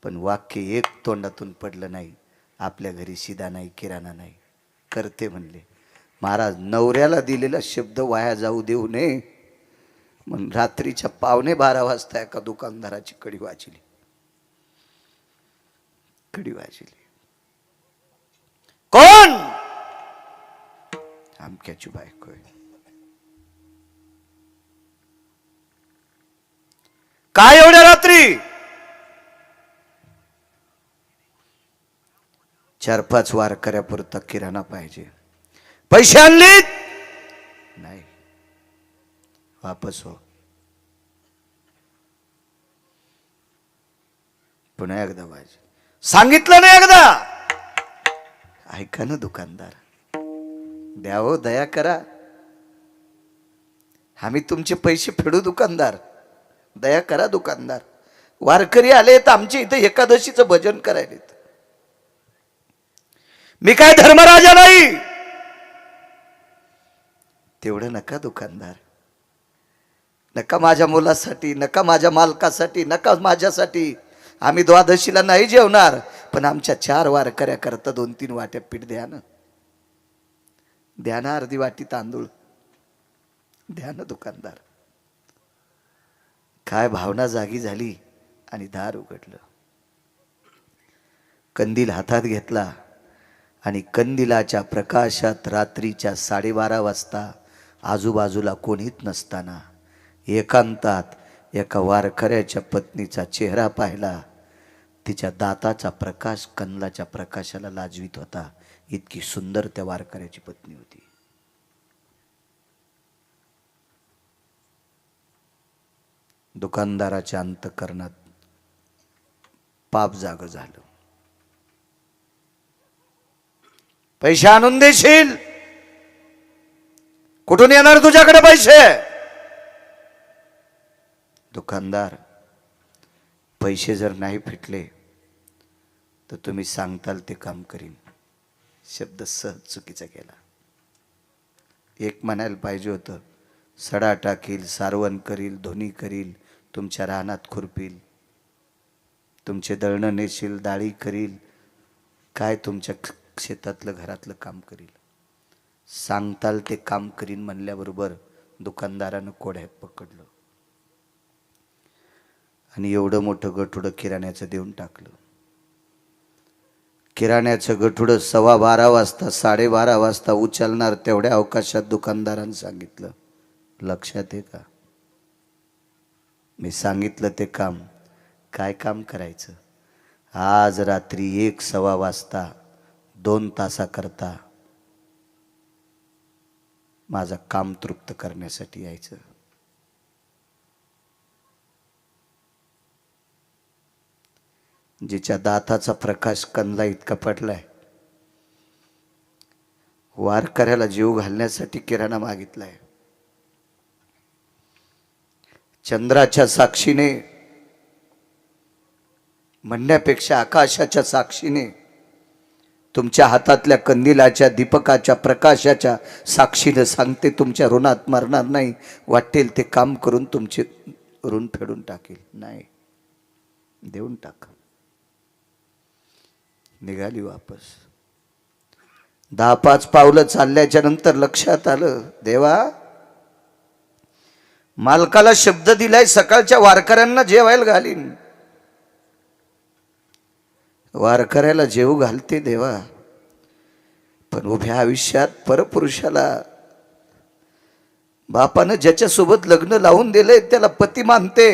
पण वाक्य एक तोंडातून पडलं नाही, आपल्या घरी शिदा नाही, किराणा नाही. करते म्हणले. महाराज, नवऱ्याला दिलेला शब्द वाया जाऊ देऊ नये म्हणून रात्रीच्या 11:15 वाजता एका दुकानदाराची कडी वाजली. कडी वाजली. कोण? आमक्याची बायको आहे. काय एवढ्या रात्री? 4-5 वारकऱ्यापुरता किराणा पाहिजे. पैसे आणलीत? नाही. वापस हो. पुन्हा एकदा वाज. सांगितलं नाही एकदा? ऐका ना दुकानदार, द्या हो, दया करा. आम्ही तुमचे पैसे फेडू दुकानदार. दया करा दुकानदार. वारकरी आलेत आमच्या इथे एकादशीचं भजन करायलेत. मी काय धर्मराजा नाही. तेवढं नका दुकानदार. नका माझ्या मुलासाठी, नका माझ्या मालकासाठी, नका माझ्यासाठी. आम्ही द्वादशीला नाही जेवणार, पण आमच्या 4 वारकऱ्या करता 2-3 वाट्या पीठ द्या ना. द्या ना अर्धी वाटी तांदूळ द्या ना दुकानदार. काय भावना जागी झाली आणि दार उघडलं. कंदील हातात घेतला आणि कंदिलाच्या प्रकाशात रात्रीच्या 12:30 वाजता आजूबाजूला कोणीच नसताना एकांतात एका वारकऱ्याच्या पत्नीचा चेहरा पाहिला. तिच्या दाताचा प्रकाश कंदलाच्या प्रकाशाला लाजवीत होता. इतकी सुंदर त्या वारकऱ्याची पत्नी होती. दुकानदाराच्या अंतःकरणात पाप जाग झालं. पैसे आणून देशील? कुठून येणार तुझ्याकडे पैसे? दुकानदार, पैसे जर नाही फिटले तर तुम्ही सांगताल ते काम करीन. शब्द सहज चुकीचा केला. एक म्हणायला पाहिजे होतं, सडा टाकील, सारवण करील, धोनी करील, तुमच्या रानात खुरपील, तुमचे दळणं नेशील, डाळी करील, काय तुमच्या शेतातलं घरातलं काम करील. सांगताल ते काम करीन म्हणल्याबरोबर दुकानदारानं कोड्यात पकडलं आणि एवढं मोठं गठुडं किराण्याचं देऊन टाकलं. किराण्याचं गठुडं 12:15 वाजता 12:30 वाजता उचलणार तेवढ्या अवकाशात दुकानदारानं सांगितलं, लक्षात आहे का? मी सांगितलं ते काम. काय काम करायचं? आज रात्री 1:15 वाजता 2 तासाकरता माझं काम तृप्त करण्यासाठी यायचं. जिच्या दाताचा प्रकाश कंदला इतका पडलाय, वारकऱ्याला जीव घालण्यासाठी किराणा मागितलाय. चंद्राच्या साक्षीने म्हणण्यापेक्षा आकाशाच्या साक्षीने तुमच्या हातातल्या कंदिलाच्या दीपकाच्या प्रकाशाच्या साक्षीनं सांगते, तुमच्या ऋणात मरणार नाही. वाटेल ते काम करून तुमचे ऋण फेडून टाकेल. नाही, देऊन टाका. निघाली वापस. 10-5 पावलं चालल्याच्या नंतर लक्षात आलं, देवा मालकाला शब्द दिलाय सकाळच्या वारकऱ्यांना जेवायला घालीन. वारकऱ्याला जेवू घालते देवा, पण उभ्या आयुष्यात परपुरुषाला, बापानं ज्याच्यासोबत लग्न लावून दिले त्याला पती मानते,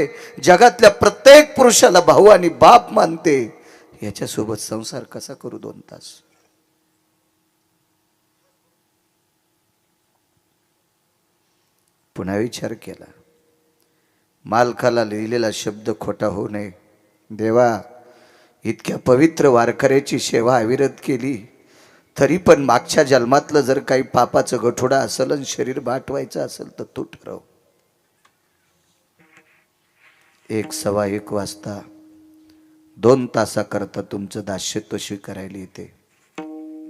जगातल्या प्रत्येक पुरुषाला भाऊ आणि बाप मानते, याच्यासोबत संसार कसा करू 2 तास? पुन्हा विचार केला, मालकाला लिहिलेला शब्द खोटा होऊ नये. देवा इतक्या पवित्र वारकऱ्याची सेवा अविरत केली, तरी पण मागच्या जन्मातलं जर काही पापाचं गठोडा असेल आणि शरीर बाटवायचं असेल तर तू ठरव. 1:15 वाजता 2 तासाकरता तुमचं दास्यत्व स्वीकारायला येते,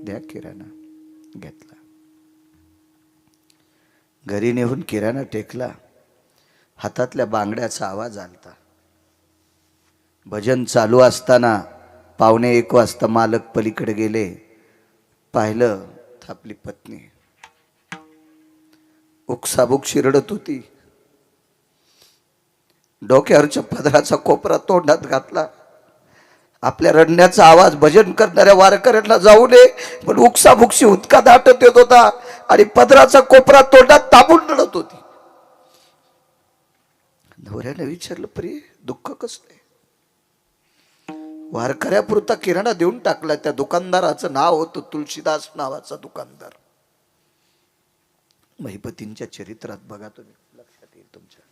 द्या किराणा. घेतला. घरी नेऊन किराणा टेकला. हातातल्या बांगड्याचा आवाज आलता. भजन चालू असताना 1:15 वाजता मालक पलीकडे गेले. पाहिलं तर आपली पत्नी उकसाबुकशी रडत होती. डोक्यावरच्या पदराचा कोपरा तोंडात घातला. आपल्या रडण्याचा आवाज भजन करणाऱ्या वारकऱ्यांना जाऊ नये, पण उकसाबुकशी उदका दाटत येत होता आणि पदराचा कोपरा तोंडात दाबून रडत होती. नवऱ्याने विचारलं, प्रिय दुःख कसलं? वारकऱ्यापुरता किराणा देऊन टाकला. त्या दुकानदाराचं नाव होतं तुळशीदास नावाचा दुकानदार. महिपतींच्या चरित्रात बघा तुम्ही, लक्षात येईल तुमच्या.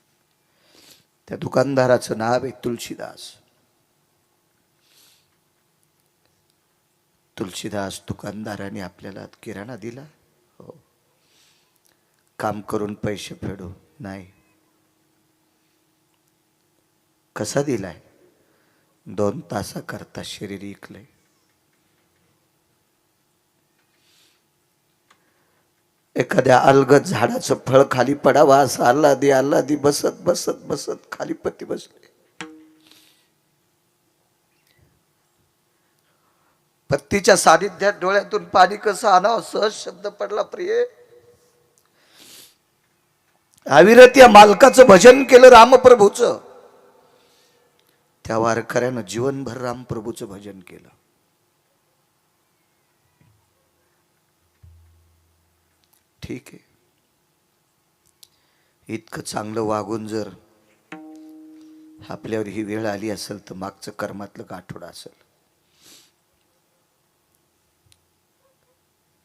त्या दुकानदाराचं नाव आहे तुळशीदास. तुळशीदास दुकानदाराने आपल्याला किराणा दिला. हो. काम करून पैसे फेडू नाही. कसा दिलाय? 2 तासाकरता शरीर इकलंय. एखाद्या अलगद झाडाचं फळ खाली पडावा असं आल्हादी आल्हादी बसत बसत बसत खाली पती बसले. पत्तीच्या सानिध्यात डोळ्यातून पाणी कसं आणावं सहज शब्द पडला. प्रिय अविरत या मालकाचं भजन केलं रामप्रभूचं. त्या वारकऱ्यानं जीवनभर रामप्रभूचं भजन केलं. ठीक आहे, इतकं चांगलं वागून जर आपल्यावर ही वेळ आली असेल तर मागचं कर्मातलं गाठोडं असेल.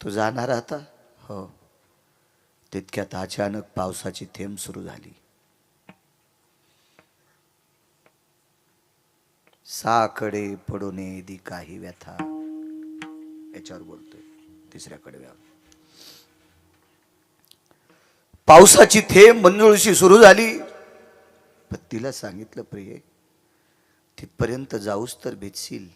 तू जाणार आता? हो. तितक्यात अचानक पावसाची थेंब सुरू झाली. साकडे पडू नये दी काही व्यथा, याच्यावर बोलतोय 3ऱ्या कडव्यावर. पावसाची थेंब मंजुळशी सुरू झाली. पण तिला सांगितलं, प्रिय तिथपर्यंत जाऊस तर भिजशील.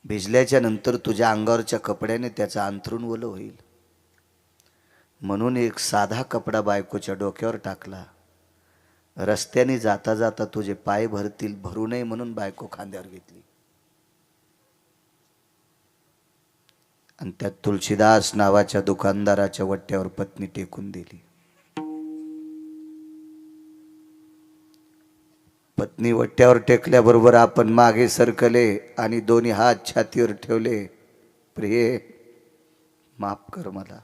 भिजल्याच्या नंतर तुझ्या अंगावरच्या कपड्याने त्याचं अंथरूण ओलं होईल. म्हणून एक साधा कपडा बायकोच्या डोक्यावर टाकला. रस्त्याने जाता जाता तुझे पाय भरतील, भरू नये म्हणून बायको खांद्यावर घेतली. आणि त्या तुळशीदास नावाच्या दुकानदाराच्या वट्ट्यावर पत्नी टेकून दिली. पत्नी वट्ट्यावर टेकल्याबरोबर आपण मागे सरकले आणि दोन्ही हात छातीवर ठेवले. प्रिय माफ कर मला.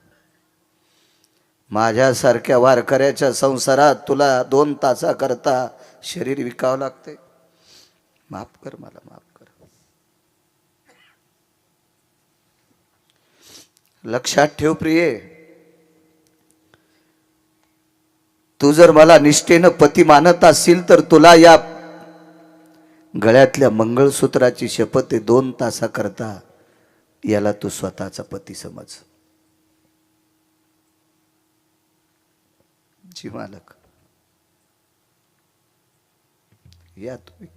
माझ्यासारख्या वारकऱ्याच्या संसारात तुला 2 तासाकरता शरीर विकावं लागते. माफ कर मला, माफ कर. लक्षात ठेव प्रिय, तू जर मला निष्ठेनं पती मानत असशील तर तुला या गळ्यातल्या मंगळसूत्राची शपथ आहे. 2 तासाकरता याला तू स्वतःचा पती समज. जी मालक, या तुम्ही.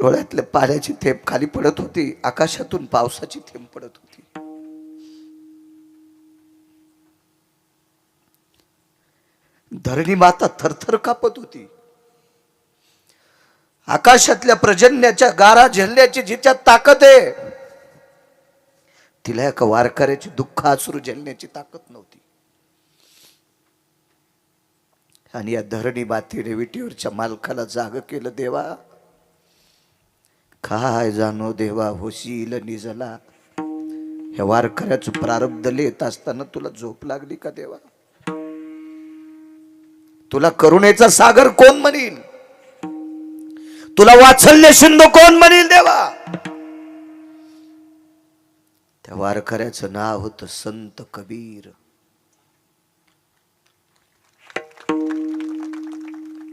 डोळ्यातल्या पाण्याची थेंब खाली पडत होती, आकाशातून पावसाची थेंब पडत होती. धरणी माता थरथर कापत होती. आकाशातल्या पर्जन्याच्या गारा झेलण्याची जिच्यात ताकद आहे, तिला एका वारकऱ्याची दुःख अश्रू झेलण्याची ताकद नव्हती. आणि या धरणी मातेने विटीवरच्या मालकाला जाग केलं. देवा काय जाणो देवा होशील निजला. या वारकऱ्याचं प्रारब्ध लिहित असताना तुला झोप लागली का देवा? तुला करुणेचा सागर कोण म्हणील? तुला वात्सल्य सिंधू कोण म्हणील देवा? त्या वारकऱ्याचं नाव होतं संत कबीर.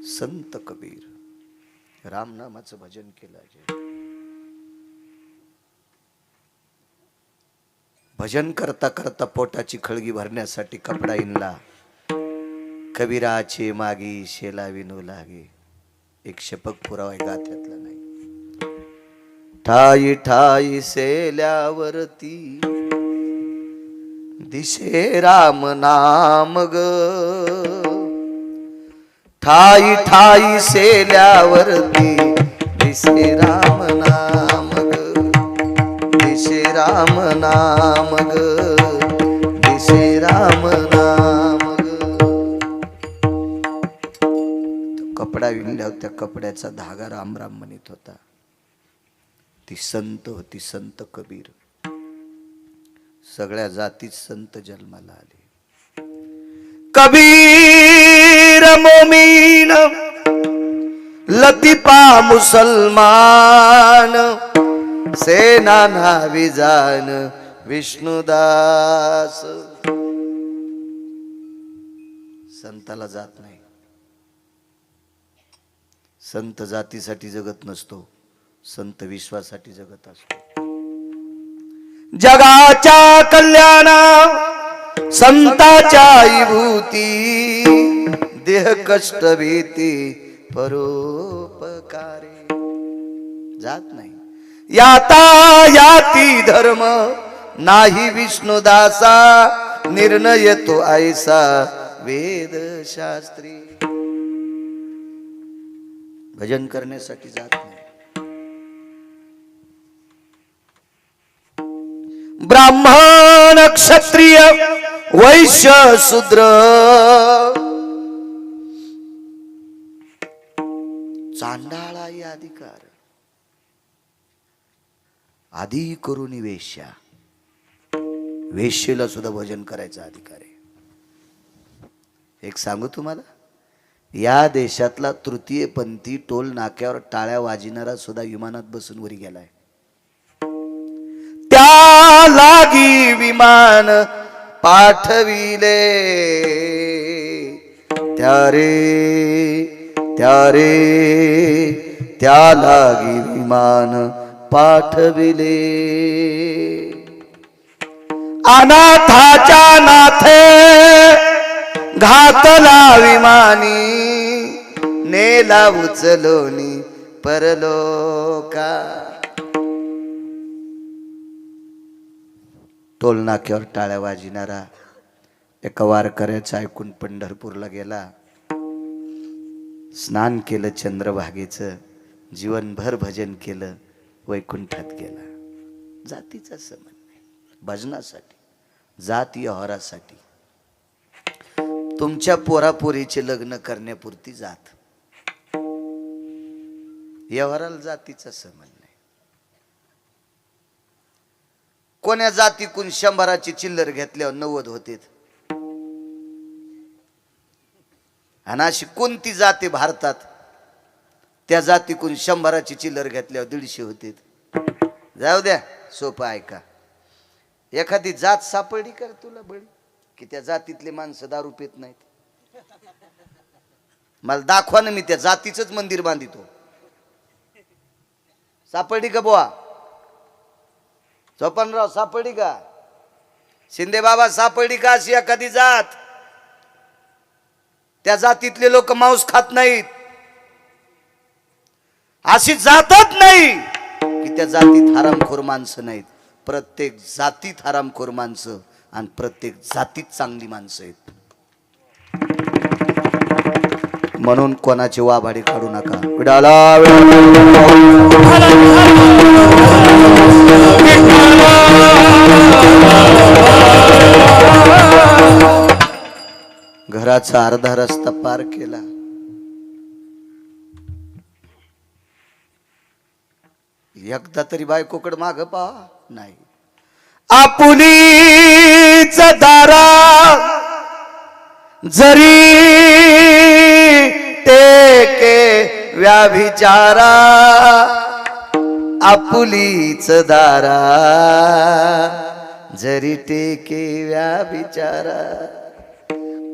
संत कबीर रामनामाचं भजन केलं. भजन करता करता पोटाची खळगी भरण्यासाठी कपडा इनला. कबीराचे मागी शेला विनू लागे. एक शपक पुरावा गाथ्यातला नाही. ठाई ठाई सेल्यावरती दिशे राम नाम ग. ठाई ठाई सेल्यावरती दिशे राम नाम ग. दिशे राम नाम ग. दिशे राम नाम ग. कपडा विणल्यावर त्या कपड्याचा धागा राम राम म्हणत होता. ती संत होती संत कबीर. सगळ्या जातीत संत जन्माला आले. कबीर मोमीन लतीफा मुसलमान सेना नावी जान विष्णुदास. संताला जात नाही. संत जातीसाठी जगत नसतो, संत विश्वासाठी जगत असतो. जगाच्या कल्याणा संताच्या विभूती. देह कष्ट भीती परोपकारे. जात नाही. याता याती धर्म नाही विष्णुदासा. निर्णय तो ऐसा वेद शास्त्री. भजन करण्यासाठी जात नाही. ब्राह्मण क्षत्रिय वैश्य शूद्र चांडाळाही अधिकार. आधी करून वेश्या. वेश्येला सुद्धा भजन करायचा अधिकार आहे. एक सांगू तुम्हाला, या देशातला तृतीयपंथी टोल नाक्यावर टाळ्या वाजविणारा सुद्धा विमानात बसून वरी गेलाय. त्या लागी विमान पाठविले. त्यारे त्या लागी विमान पाठविले. अनाथाच्या नाथे घातला विमानी. नेला उचलोनी परलोका. टोल नाक्यावर टाळ्या वाजविणारा एका वारकऱ्याचं ऐकून पंढरपूरला गेला. स्नान केलं चंद्रभागेचं. जीवनभर भजन केलं. वैकुंठात गेला. जातीचा संबंध नाही. भजनासाठी, जात व्यवहारासाठी. तुमच्या पोरापोरीचे लग्न करण्यापुरती जात. व्यवहाराला जातीचा संबंध नाही. कोण्या जातीकून 100ची चिल्लर घेतल्यावर 90 होते. आणि अशी कोणती जाती भारतात त्या जातीकून 100ची चिल्लर घेतल्यावर 150 होते. जाऊ द्या, सोपं ऐका. एखादी जात सापडली कर तुला बळी की त्या जातीतले माणसं दारू पित नाहीत. मला दाखवा ना, मी त्या जातीचंच मंदिर बांधितो. सापडली का बुवा? चोपनराव सापडली का? शिंदे बाबा सापडली का अशी एखादी जात? त्या जातीतले लोक मांस खात नाहीत. अशी जातच नाही की त्या जातीत हरामखोर माणसं नाहीत. प्रत्येक जातीत हरामखोर माणसं आणि प्रत्येक जातीत चांगली माणसं आहेत. म्हणून कोणाची वाभाडी काढू नका. विडाला घराचा अर्धा रस्ता पार केला. एकदा तरी बायकोकडे माग पहा. नाही, आपुलीच दारा जरी टेके व्याभिचारा, आपुलीच दारा जरी टेके व्याभिचारा,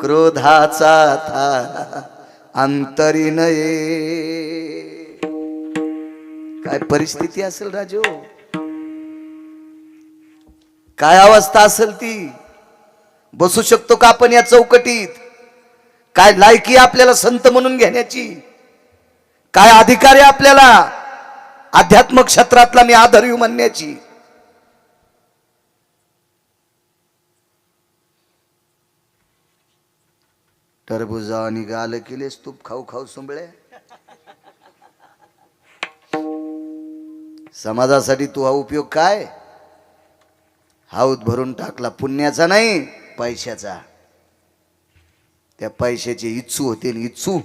क्रोधाचा थारा अंतरी नये. काय परिस्थिती असेल राजो, काय अवस्था असेल ती. बसू शकतो का आपण या चौकटीत? काय लायकी आपल्याला संत म्हणून घेण्याची? काय अधिकार आहे आपल्याला अध्यात्म क्षेत्रातला मी आदरयू म्हणण्याची? टरबुजा आणि गाल केलेस तूप खाऊ खाऊ सुंबळे. समाजासाठी तू हा उपयोग काय? हाऊत भरून टाकला, पुण्याचा नाही पैशाचा. त्या पैशाचे इच्छू होतील, इच्छू.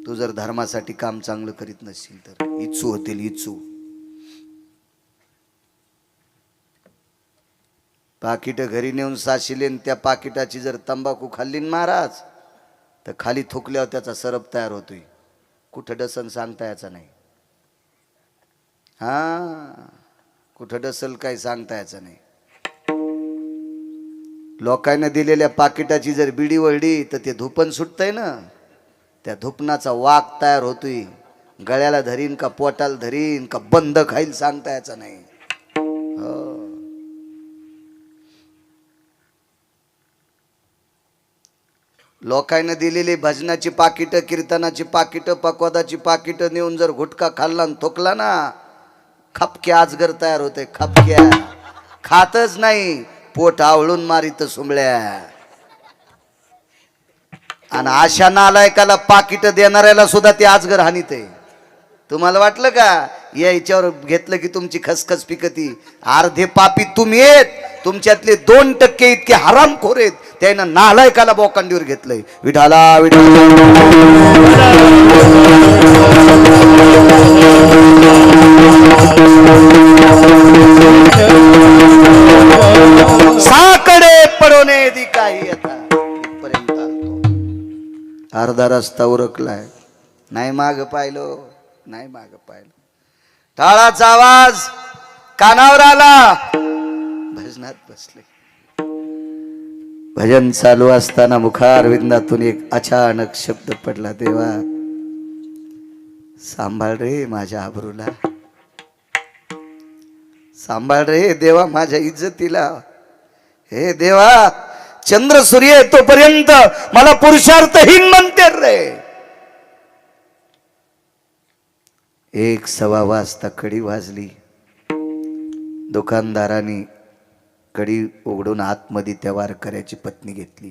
तू जर धर्मासाठी काम चांगलं करीत नसशील तर इच्छू होतील, इच्छू. पाकिट घरी नेऊन साशिले, त्या पाकिटाची जर तंबाखू खाल्ली महाराज तर खाली थुकल्यावर त्याचा सरप तयार होतोय. कुठं डसन सांगता याचा नाही. हा, कुठं डसल काही सांगता याचं नाही. लोकांना दिलेल्या पाकिटाची जर बिडी वळली तर ते धुपन सुटतंय ना, त्या धुपनाचा वाक तयार होतोय. गळ्याला धरीन का पोटाला धरीन का बंद खाईल सांगता याचं नाही. हो, लोकांना दिलेली भजनाची पाकिट, कीर्तनाची पाकिट, पकवादाची पाकिट नेऊन जर गुटखा खाल्ला आणि थुकला ना, खपक्या अजगर तयार होते. खपक्या खातच नाही, पोट आवळून मारित सुंबळ्या. आणि अशा नालायकाला पाकिट देणाऱ्याला सुद्धा ते अजगर हानीत आहे. तुम्हाला वाटलं का या याच्यावर घेतलं की तुमची खसखस पिकती? अर्धे पापी तुम्ही येत, तुमच्यातले 2% इतके हरामखोर आहेत. त्यानं नालायकाला बोकांडीवर घेतलंय. विठाला विठाला साकडे पडवणे दी काही. आता इथपर्यंत आलतो, अर्धा रस्ता उरकलाय. नाही माग पाहिलो, नाही माग पाहिलं. टाळाचा आवाज कानावर आला, भजनात बसले. भजन चालू असताना मुखारविंदातून एक अचानक शब्द पडला. देवा सांभाळ रे माझ्या आबरूला, सांभाळ रे देवा माझ्या इज्जतीला. हे देवा, चंद्र सूर्य तोपर्यंत मला पुरुषार्थहीन म्हणते रे. 1:15 वाजता कडी वाजली. दुकानदाराने कडी उघडून आतमध्ये त्या वारकऱ्याची पत्नी घेतली,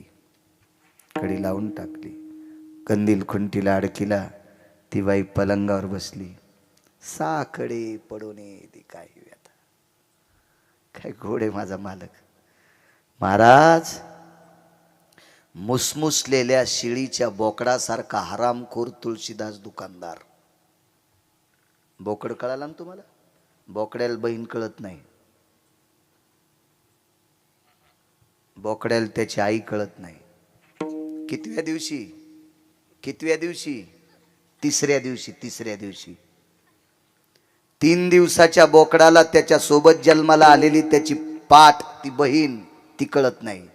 कडी लावून टाकली. कंदील खुंटीला अडकिला. ती बाई पलंगावर बसली. साकडे पडूने ती काय व्यथा. काय घोडे माझा मालक. महाराज, मुसमुसलेल्या शिळीच्या बोकडासारखा हरामखोर तुळशीदास दुकानदार. बोकड कळाला ना तुम्हाला? बोकड्याला बहीण कळत नाही, बोकड्याला त्याची आई कळत नाही. कितव्या दिवशी? कितव्या दिवशी? तिसऱ्या दिवशी. तिसऱ्या दिवशी 3 दिवसाच्या बोकडाला त्याच्या सोबत जन्माला आलेली त्याची पाठ, ती बहीण, ती कळत नाही.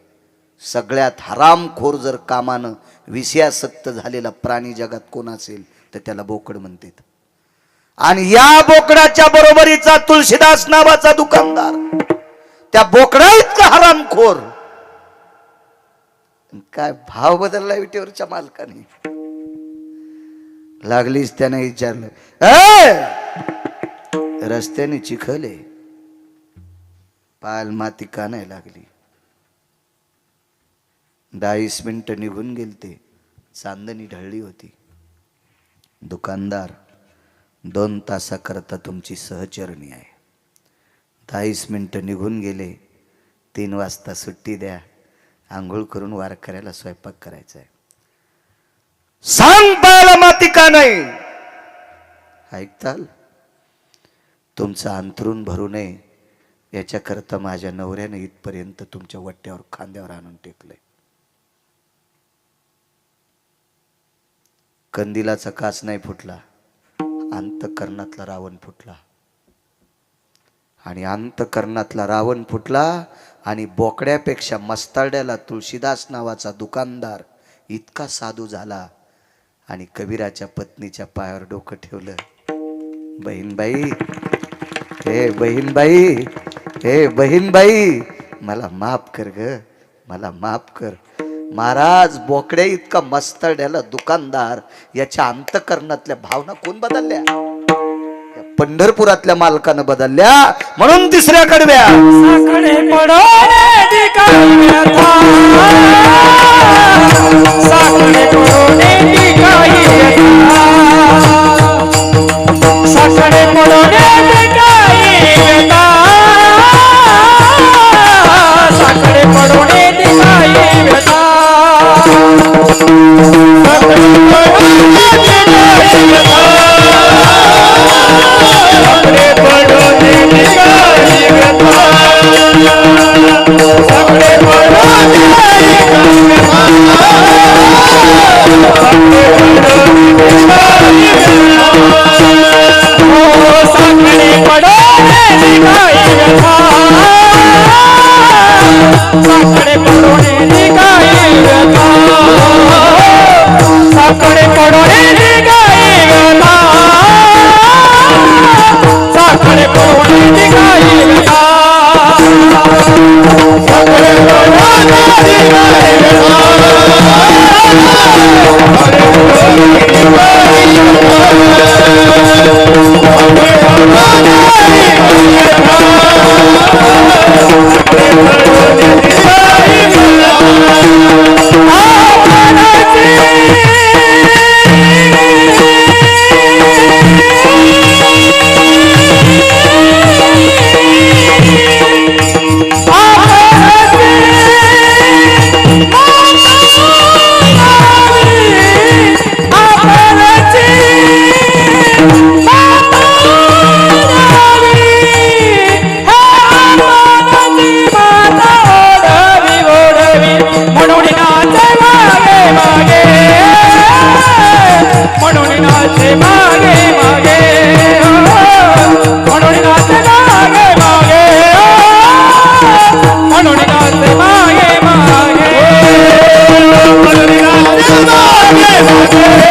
सगळ्यात हरामखोर जर कामानं विषयासक्त झालेला प्राणी जगात कोण असेल तर त्याला बोकड म्हणतात. आणि या बोकडाच्या बरोबरीचा तुळशीदास नावाचा दुकानदार, त्या बोकडा इतका हरामखोर. काय भाव बदलला विटेवरच्या मालकाने. लागलीच त्याने विचारलं, "ए! रस्त्याने चिखल आहे, पाल माती का नाही लागली?" 10 मिनिटं निघून गेलते, चांदणी ढळली होती. दुकानदार, 2 तासाकरता तुमची सहचरणी आहे. 10 मिनिटं निघून गेले, 3 वाजता सुट्टी द्या, आंघोळ करून वारकऱ्याला स्वयंपाक करायचा आहे. सांग पायाला माती का नाही? ऐकताल? तुमचं अंथरूण भरू नये याच्याकरता माझ्या नवऱ्याने इथपर्यंत तुमच्या वट्ट्यावर खांद्यावर आणून टेकलंय. कंदिलाचा काच नाही फुटला, अंतःकरणातला रावण फुटला. आणि अंतःकरणातला रावण फुटला आणि बोकड्यापेक्षा मस्ताड्याला तुळशीदास नावाचा दुकानदार इतका साधू झाला आणि कबीराच्या पत्नीच्या पायावर डोकं ठेवलं. बहीणबाई, हे बहीणबाई, हे बहीणबाई, मला माफ कर ग, मला माफ कर. महाराज, बोकड्या इतका मस्तड्याला दुकानदार याच्या अंतःकरणातल्या भावना कोण बदलल्या? या पंढरपुरातल्या मालकानं बदलल्या, म्हणून तिसऱ्या कडव्या. साकडे पडोने दिखाई व्यथा, साकडे पडोने दिखाई व्यथा, साकडे पडोने दिखाई व्यथा, साकडे पडोने दिखाई व्यथा, साकडे पडोने दिखाई व्यथा, साकडे पडोने दिखाई व्यथा, साकडे पडोने दिखाई व्यथा, साकडे पडोने दिखाई व्यथा, ओ साकडे पडोने दिखाई व्यथा, साकडे पडोने दिखाई व्यथा, साकडे पडोने दिखाई व्यथा, साकडे पडोने दिखाई व्यथा, साकडे पडोने दिखाई व्यथा, साकडे पडोने दिखाई मागे